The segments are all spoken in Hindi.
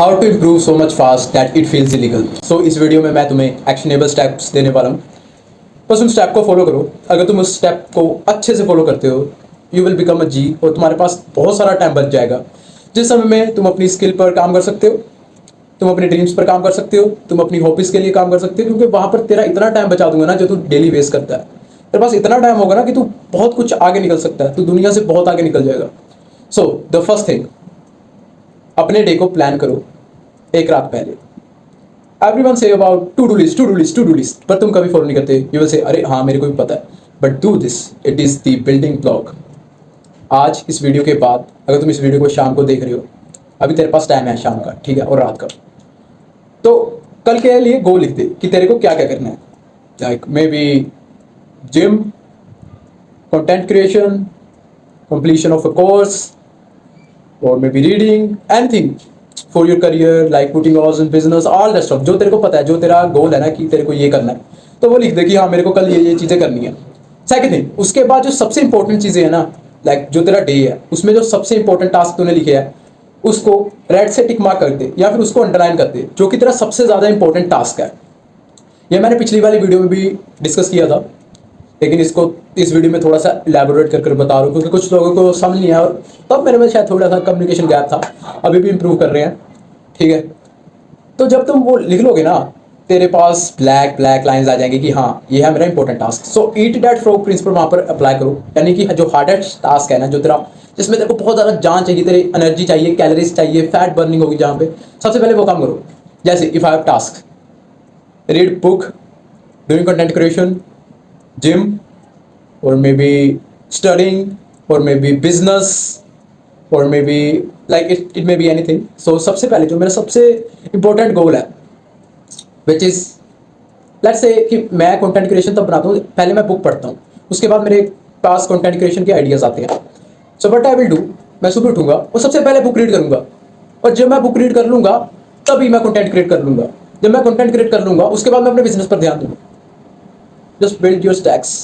How to improve so much fast that it feels illegal. So इस वीडियो में मैं तुम्हें एक्शनेबल स्टेप्स देने वाला हूँ। बस उन स्टेप को फॉलो करो। अगर तुम उस स्टेप को अच्छे से फॉलो करते हो, यू विल बिकम अ जी, और तुम्हारे पास बहुत सारा टाइम बच जाएगा, जिस समय में तुम अपनी स्किल पर काम कर सकते हो, तुम अपने ड्रीम्स पर काम कर सकते हो, तुम अपनी हॉबीज़ के लिए काम कर सकते हो, क्योंकि वहाँ पर तेरा इतना टाइम बचा दूंगा ना जो तू डेली वेस्ट करता है। तेरे पास इतना टाइम होगा ना कि तू बहुत कुछ आगे निकल सकता है, तू दुनिया से बहुत आगे निकल जाएगा। सो द फर्स्ट थिंग, अपने डे को प्लान करो एक रात पहले। एवरीवन से about to do list, to do list, to do list, पर तुम कभी फॉलो नहीं करते। यू विल से अरे हाँ मेरे को भी पता है, but do this, it is the building block. आज इस वीडियो के बाद, अगर तुम इस वीडियो को शाम को देख रहे हो, अभी तेरे पास टाइम है शाम का, ठीक है, और रात का, तो कल के लिए गोल लिख दे कि तेरे को क्या क्या करना है। Like may be gym, content creation, completion of a course, or maybe reading, anything for your career, like putting hours in business, all that stuff। जो तेरे को पता है, जो तेरा गोल है ना कि तेरे को ये करना है, तो वो लिख दे कि हाँ मेरे को कल ये चीज़ें करनी है। सेकंड थिंग, उसके बाद जो सबसे इंपॉर्टेंट चीज़ें हैं ना, लाइक जो तेरा डे है उसमें जो सबसे इंपॉर्टेंट टास्क तूने लिखे है, उसको रेड से टिक मार्क कर दे या फिर उसको अंडरलाइन कर दे, जो कि तेरा सबसे ज़्यादा इंपॉर्टेंट टास्क है। ये मैंने पिछली वाली वीडियो में भी डिस्कस किया था, लेकिन इसको इस वीडियो में थोड़ा सा इलेबोरेट कर बता रहा हूँ, क्योंकि कुछ लोगों को समझ नहीं आया और तब मेरे में शायद थोड़ा सा कम्युनिकेशन गैप था। अभी भी इम्प्रूव कर रहे हैं, ठीक है। तो जब तुम वो लिख लोगे ना, तेरे पास ब्लैक ब्लैक लाइंस आ जाएंगे कि हाँ ये है मेरा important task. So eat that frog principle वहाँ पर अप्लाई करो, यानी कि जो हार्डेस्ट टास्क है ना, जो तेरा जिसमें तेरे को बहुत ज़्यादा जान चाहिए, तेरी एनर्जी चाहिए, कैलोरीज चाहिए, फैट बर्निंग होगी जहाँ पे, सबसे पहले वो काम करो। जैसे if I have task, read book, doing content creation, gym, or maybe studying, or maybe business, or maybe like it may be anything। so सबसे पहले जो मेरा सबसे important goal है, which is let's say कि मैं content creation तब बनाता हूँ, पहले मैं बुक पढ़ता हूँ, उसके बाद मेरे पास content creation के आइडियाज़ आते हैं। so what I will do, मैं सुबह उठूंगा और सबसे पहले बुक रीड करूंगा, और जब मैं बुक रीड कर लूंगा तभी मैं कंटेंट क्रिएट कर लूंगा। जब मैं कंटेंट क्रिएट कर लूंगा उसके बाद मैं अपने बिजनेस पर ध्यान दूंगा। Just build your stacks.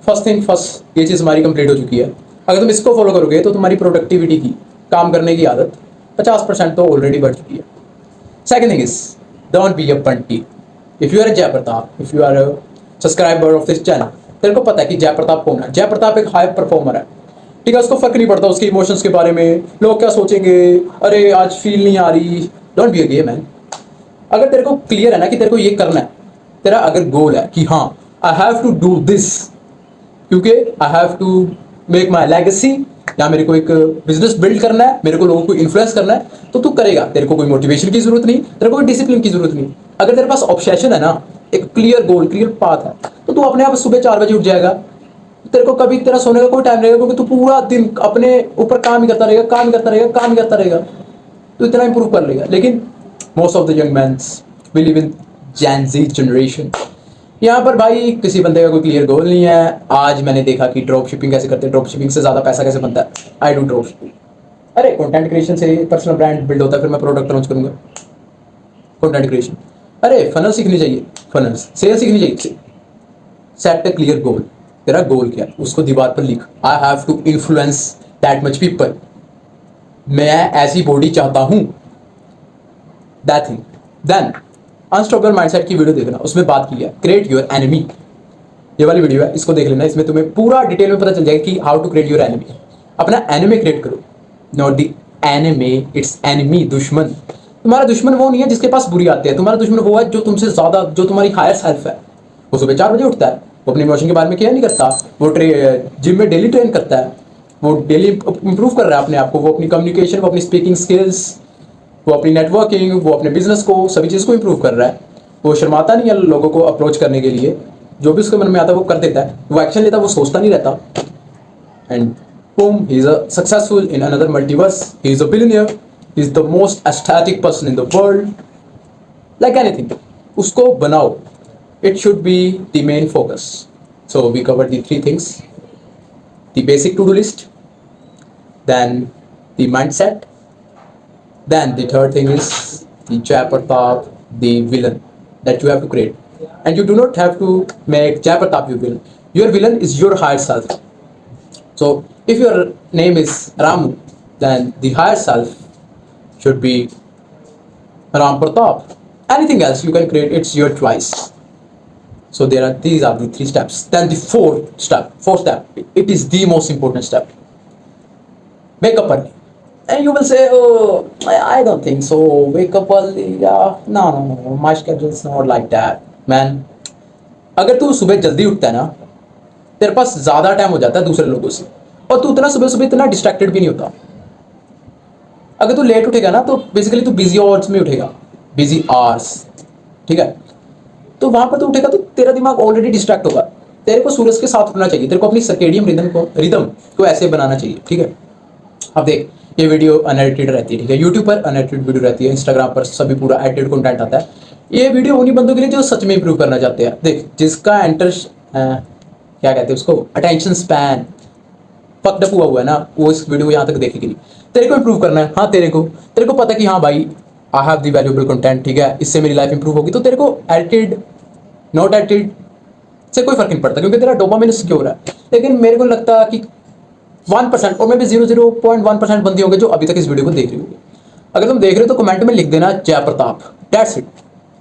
First thing first, ये चीज़ हमारी कंप्लीट हो चुकी है। अगर तुम इसको फॉलो करोगे तो तुम्हारी प्रोडक्टिविटी की, काम करने की आदत 50% तो ऑलरेडी बढ़ चुकी है। Second thing is don't be a Bunty. If you are a Jay Pratap, if you are a subscriber of this channel, तेरे को पता है कि जय प्रताप कौन है। जय प्रताप एक हाई परफॉर्मर है, ठीक है। उसको फर्क नहीं पड़ता उसके इमोशंस के बारे में, लोग क्या सोचेंगे, अरे आज फील नहीं आ रही। Don't be a gay man. अगर तेरे को क्लियर है ना कि तेरे को ये करना है, तेरा अगर गोल है कि हाँ I have to do this, क्योंकि I have to make my legacy, या मेरे को एक बिजनेस बिल्ड करना है, मेरे को लोगों को इन्फ्लुएंस करना है, तो तू करेगा। तेरे को कोई मोटिवेशन की जरूरत नहीं, तेरे को कोई डिसिप्लिन की जरूरत नहीं। अगर तेरे पास ऑब्सेशन है ना, एक क्लियर गोल, क्लियर पाथ है, तो तू अपने आप सुबह 4 बजे उठ जाएगा। तेरे को कभी तेरा सोने का कोई टाइम रहेगा, क्योंकि तू पूरा दिन अपने ऊपर काम ही करता रहेगा, काम ही करता रहेगा, काम ही करता रहेगा, तो इतना इंप्रूव कर लेगा। लेकिन most of the young mans we live in Gen Z generation. यहाँ पर भाई किसी बंदे का कोई क्लियर गोल नहीं है। आज मैंने देखा कि ड्रॉप शिपिंग कैसे करते हैं, ड्रॉप शिपिंग से ज़्यादा पैसा कैसे बनता है। I do drop shipping. अरे कंटेंट क्रिएशन से पर्सनल ब्रांड बिल्ड होता है, फिर मैं प्रोडक्ट लॉन्च करूँगा। कंटेंट क्रिएशन, अरे फनल सीखनी चाहिए, फनल्स, सेल सीखनी चाहिए। Set a clear goal. तेरा गोल क्या है उसको दीवार पर लिख। I have to influence that much people. मैं ऐसी बॉडी चाहता हूँ, that thing. Then unstoppable mindset की वीडियो देखना, उसमें बात की है क्रिएट योर एनिमी। ये वाली वीडियो है, इसको देख लेना, इसमें तुम्हें पूरा डिटेल में पता चल जाएगा कि how to create your enemy. अपना एनिमी क्रिएट करो, not the enemy, it's enemy, दुश्मन। तुम्हारा दुश्मन वो नहीं है जिसके पास बुरी आती है, तुम्हारा दुश्मन वो है जो तुमसे ज़्यादा, जो तुम्हारी हायर सेल्फ है। वो सुबह 4 बजे उठता है, वो अपने इमोशन के बारे में केयर नहीं करता, वो जिम में डेली ट्रेन करता है, वो डेली इंप्रूव कर रहा है अपने आप को, वो अपनी कम्युनिकेशन, वो अपनी स्पीकिंग स्किल्स, वो अपनी नेटवर्किंग, वो अपने बिजनेस को, सभी चीज़ को इंप्रूव कर रहा है। वो शर्माता नहीं है लोगों को अप्रोच करने के लिए, जो भी उसके मन में आता है वो कर देता है, वो एक्शन लेता है, वो सोचता नहीं रहता। And boom, he is a successful in another multiverse, he is a billionaire, he is the most aesthetic person in the world. Like anything, उसको बनाओ। It should be the main focus. So we cover the 3 things, the basic to do list, then the mindset, then the third thing is the Jai Pratap, the villain that you have to create. And you do not have to make Jai Pratap your villain. Your villain is your higher self. So if your name is Ramu, then the higher self should be Ram Pratap. Anything else you can create, it's your choice. So these are the 3 steps. Then the fourth step, it is the most important step. Wake up early. And you will say, oh, I don't think so. Wake up early, yeah, no, my schedule is not like that. Man, अगर तू सुबह जल्दी उठता है ना, तेरे पास ज़्यादा टाइम हो जाता है दूसरे लोगों से, और तू इतना सुबह सुबह इतना डिस्ट्रैक्टेड भी नहीं होता. अगर तू लेट उठेगा ना, तो बेसिकली तू बिजी आवर्स में उठेगा, बिजी आवर्स, ठीक है. तो वहां पर तू उठेगा तो तेरा दिमाग ऑलरेडी डिस्ट्रैक्ट होगा. तेरे को सूरज के साथ उठना चाहिए, तेरे को अपनी सर्केडियन रिदम को ऐसे बनाना चाहिए, ठीक है. अब देख, ये वीडियो अनएडिटेड रहती है, ठीक है. यूट्यूब पर अनएडिटेड वीडियो रहती है, इंस्टाग्राम पर सभी पूरा एडिटेड कंटेंट आता है. ये वीडियो उन्हीं बंदों के लिए जो सच में इंप्रूव करना चाहते हैं. देख, जिसका क्या कहते हैं उसको, अटेंशन स्पैन फक्ड अप हुआ है ना, वो इस वीडियो को यहाँ तक देखेगी नहीं. तेरे को इंप्रूव करना है, हाँ, तेरे को पता है कि हाँ भाई, I have the valuable content, ठीक है, इससे मेरी लाइफ इंप्रूव होगी. तो तेरे को एडिटेड नॉट एडिटेड से कोई फर्क नहीं पड़ता, क्योंकि तेरा डोपामिन सिक्योर है. लेकिन मेरे को लगता है कि 1% और मे भी 0.1% बंदी होंगे जो अभी तक इस वीडियो को देख रही होगी. अगर तुम देख रहे हो तो कमेंट में लिख देना जय प्रताप, दैट्स इट,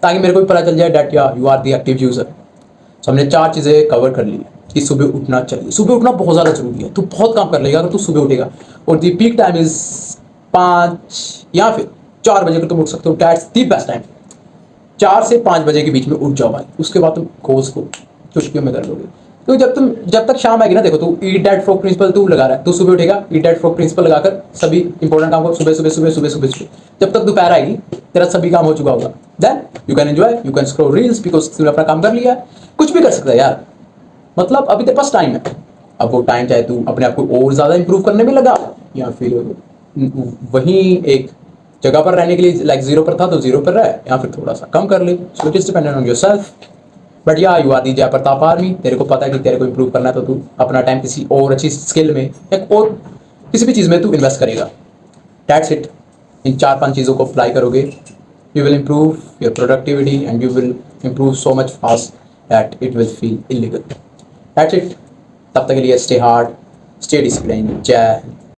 ताकि मेरे को भी पता चल जाए दैट या you are the active user. So हमने 4 चीज़ें कवर कर ली कि सुबह उठना चाहिए. सुबह उठना बहुत ज़्यादा जरूरी है. तू बहुत काम कर लेगा अगर तू सुबह उठेगा. और दी पीक टाइम इज 5 या फिर 4 बजे को तुम उठ सकते हो. That's the best time. 4 से 5 बजे के बीच में उठ जाओ भाई. उसके बाद तुम गोल्स को चुटकियों में कर लोगे. तो जब तक शाम आएगी ना, देखो, तू ईट दैट फ्रॉग प्रिंसिपल तू लगा रहा है. तू सुबह उठेगा, ईट दैट फ्रॉग प्रिंसिपल लगाकर सभी इंपॉर्टेंट काम को सुबह. जब तक दोपहर आएगी, तेरा सभी काम हो चुका होगा. Then you can enjoy, you can scroll reels, because तूने अपना काम कर लिया. कुछ भी कर सकता है यार, मतलब अभी तेरे पास टाइम है. अब वो टाइम चाहे तू अपने आप को और ज़्यादा इंप्रूव करने में लगा, या फिर वहीं एक जगह पर रहने के लिए, लाइक 0 पर था तो 0 पर रहे, या फिर थोड़ा सा कम कर ले. So it is dependent on yourself. But या यू आर दी जय प्रताप आर्मी. तेरे को पता है कि तेरे को इंप्रूव करना है, तो तू अपना टाइम किसी और अच्छी स्किल में या और किसी भी चीज़ में तू इन्वेस्ट करेगा. That's it. इन 4-5 चीज़ों को अप्लाई करोगे, you will improve your productivity and you will improve so much fast that it will feel illegal. That's it. तब तक के लिए स्टे हार्ड, स्टे डिसिप्लिन. जय